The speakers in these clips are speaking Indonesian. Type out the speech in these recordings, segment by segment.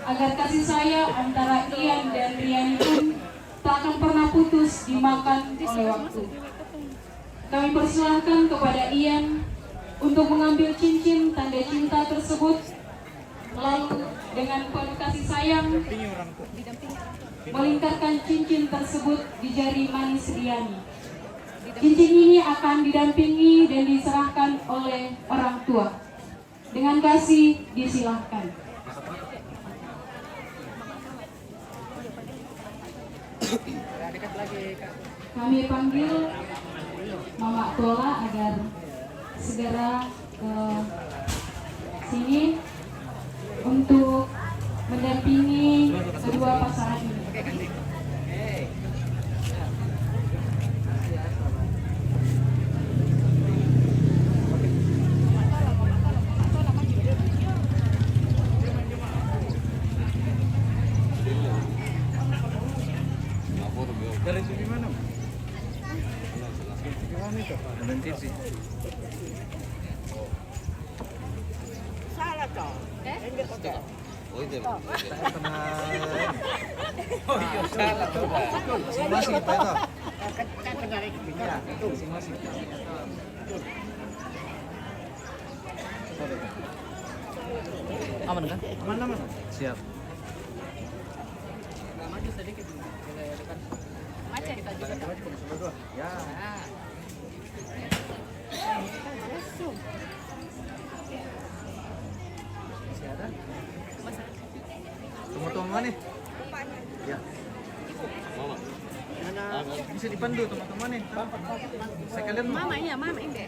agar kasih sayang antara Ian dan Rian pun tak akan pernah putus dimakan oleh waktu. Kami persilahkan kepada Ian untuk mengambil cincin tanda cinta tersebut, lalu dengan penuh kasih sayang melingkarkan cincin tersebut di jari manis Riani. Cincin ini akan didampingi dan diserahkan oleh orang tua. Dengan kasih disilahkan. Kami panggil Mama Tola agar segera ke sini untuk mendampingi kedua pasangan ini. Dari sini mana? Gimana itu? Nanti sih. Salah toh. Enggak kok. Oh itu. Oh iya salah tuh. Masih kita itu. Kan kenal itu. Ya, itu masih. Aman kan? Aman. Siap. Maju sedikit. Macam kita juga. Ya. Masih ada? Tunggu mana? Ya. Bisa dipandu teman-teman nih. Sekalian Mama iya, mama ini.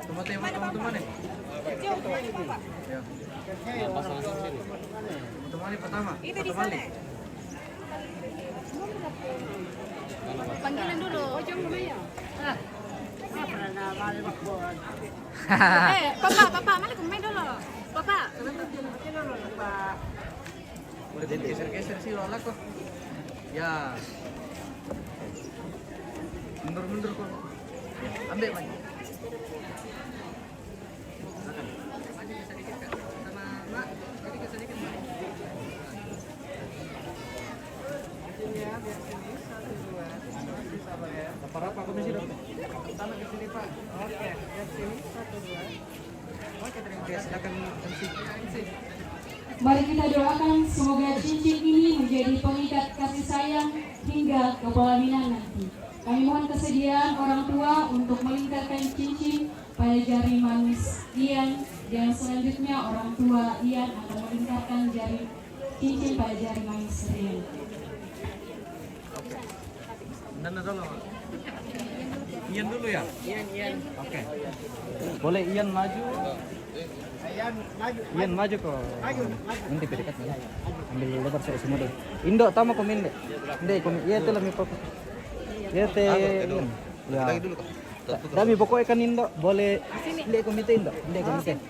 teman-teman nih. Ya. Teman-teman nih pertama. Itu di sana. Panggilan dulu. Ojong lumayan. Papa, mana kumain dulu? Papa. Boleh geser-geser sih lolak kok. Ya. Mundur kok. Ambil lagi. Maju sedikit Kak. Sama Mak, sedikit. Apa komisi dong? Pertama ke sini Pak. Oke, ke sini 1 2. Oke, terima kasih. Silakan MC. Mari kita doakan semoga cincin ini menjadi pengikat kasih sayang hingga ke pelaminan nanti. Kami mohon kesediaan orang tua untuk melingkarkan cincin pada jari manis Ian, dan selanjutnya orang tua Ian akan melingkarkan jari cincin pada jari manis Rian. Nana dulu. Ian dulu ya? Ian. Oke. Boleh Ian maju? Ian maju kok. Nanti dekat ya. Ambil lebar saya semua dulu. Indo tama komen deh. Ndek komen. Iya tuh lebih pokok. Iya teh. Ya. Kami pokoknya kan Indo boleh. Ndek komite Indo. Ndek komite.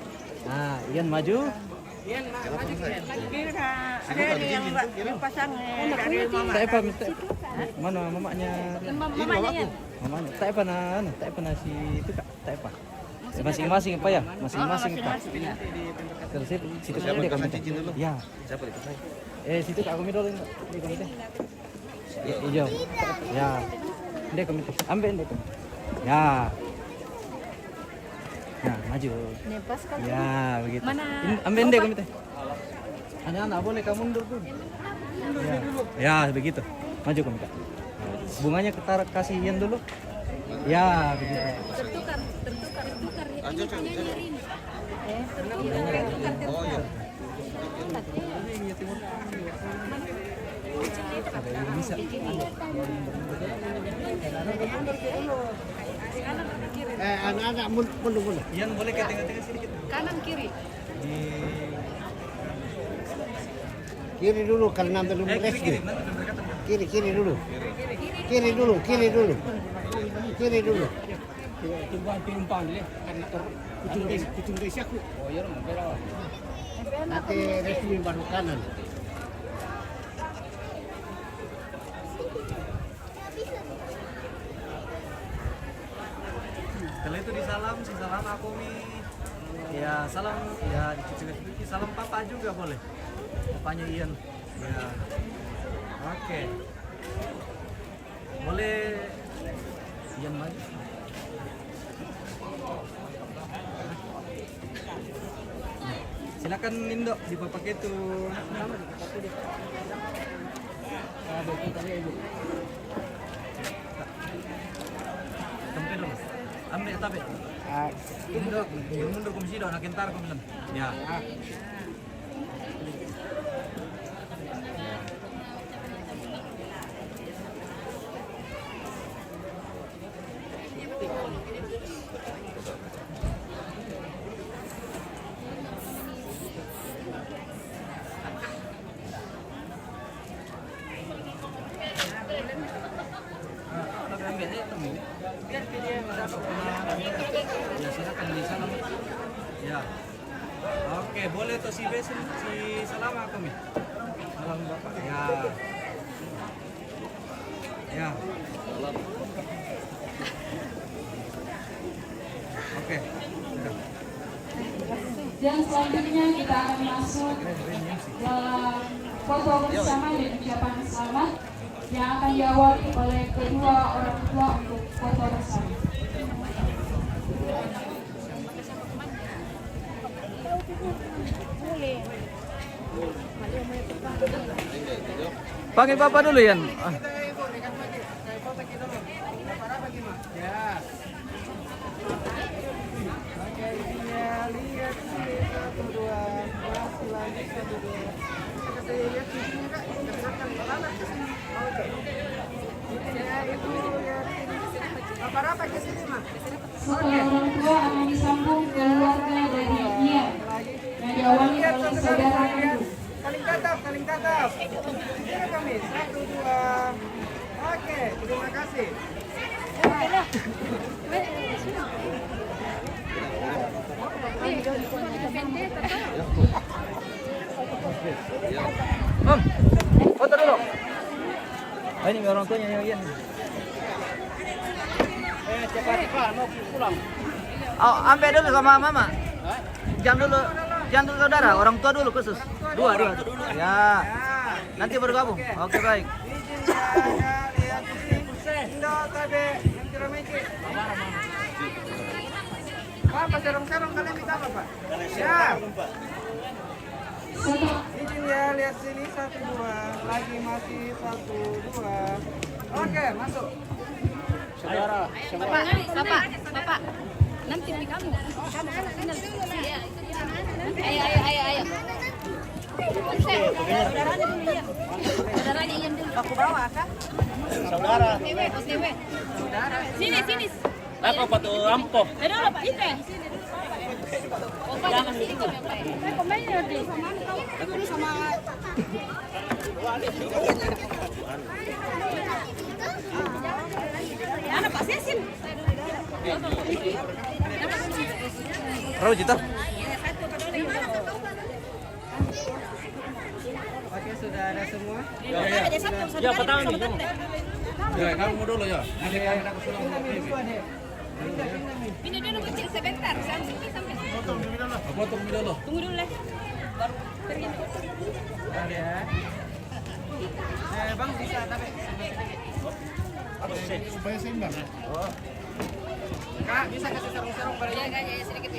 Nah, Ian maju. Ian maju. Ada yang pasang dari mama. Tak apa minta. Mana mamanya? Mamanya Ian. Mamanya. Tak apa si itu Kak. Tak apa. Masing-masing apa ya? Masing-masing Pak. Terus situ siapa dia komite dulu? Ya. Siapa itu saya? Situ Kak komite dulu di komite. Ya, hijau. Ya. Dia komite. Ambil dia komite. Ya. Nah, maju. Nepas kan. Ya, begitu. Mana? Ambil dia komite. Anak-anak boleh kamu mundur tuh. Ya, begitu. Maju komite. Bunganya kita kasih Ian dulu. Ya, begitu. Tertukar. Ini punya Rin. Oh iya. Bisa. Anak-anak mundur. Ian boleh ke tengah-tengah sedikit. Kanan kiri. Kiri dulu kalau nanti belum rescue. Kiri dulu. Kiri dulu. Nanti rescue baru kanan. Setelah itu disalam, salam aku nih. Ya salam, ya dicuci salam papa juga boleh. Papanya Ian. Ya. Oke. Boleh Ian maju. Silakan Indo di Bapak itu. Tempe dulu. Ambil tapi. Indo, mundur komisi dong, nak entar komisi. Ya. Biar dia dapat ya silakan di sana. Ya. Oke, boleh tuh si Besin si Salama kami. Salam Bapak. Ya. Ya. Oke. Sudah. Dan selanjutnya kita akan masuk dalam foto bersama dan ucapan selamat yang akan diawali oleh kedua orang tua untuk foto bersama. Panggil Bapak dulu Yan. Ya. Pakai ininya, lihat sini 1 2, masih lagi 1 2. Saya lihat sisinya Kak, dekatkan anak ke sini. Ya itu ya. Apa ke sini Mas? Setelah orang tua akan disambung keluarga dari Ian yang diawali oleh saudara kandung. Saling tatap. Ini kami 1 2. Oke, terima kasih. Om, foto dulu. Ini orang tuanya Ian. Cepat mau pulang. Oh, ambil dulu sama mama. Jangan dulu saudara, orang tua dulu khusus. Dua. Ya. Nanti baru gabung. Oke, baik. Izin ya, lihat sini. Indo tabe, yang tirameci. Pak, serong-serong kalian minta apa, Pak? Ya. Izin ya, lihat sini 1 2. Lagi masih 1 2. Oke, masuk. Saudara, Bapak. Nanti di kamu. Ayo. Saudaranya Ian dulu. Aku bawa, Kak. saudara. OTW. Sini. Apa patu ampo? Dulu Pak Ite. Jangan sini kok. Saya komennya di sama Ana Pak Sesin. Raw Cita. Oke, sudah ada semua. Ya, pertama nih. Ya, kamu dulu ya. Nanti Pindah dulu, Adek. Ini dulu kecil sebentar, sampai potong dulu. tunggu dulu lah. Baru pergi. Ada ya. Bang bisa tapi supaya seimbang. Kak, bisa kasih sarung-sarung pada Ya, sedikit.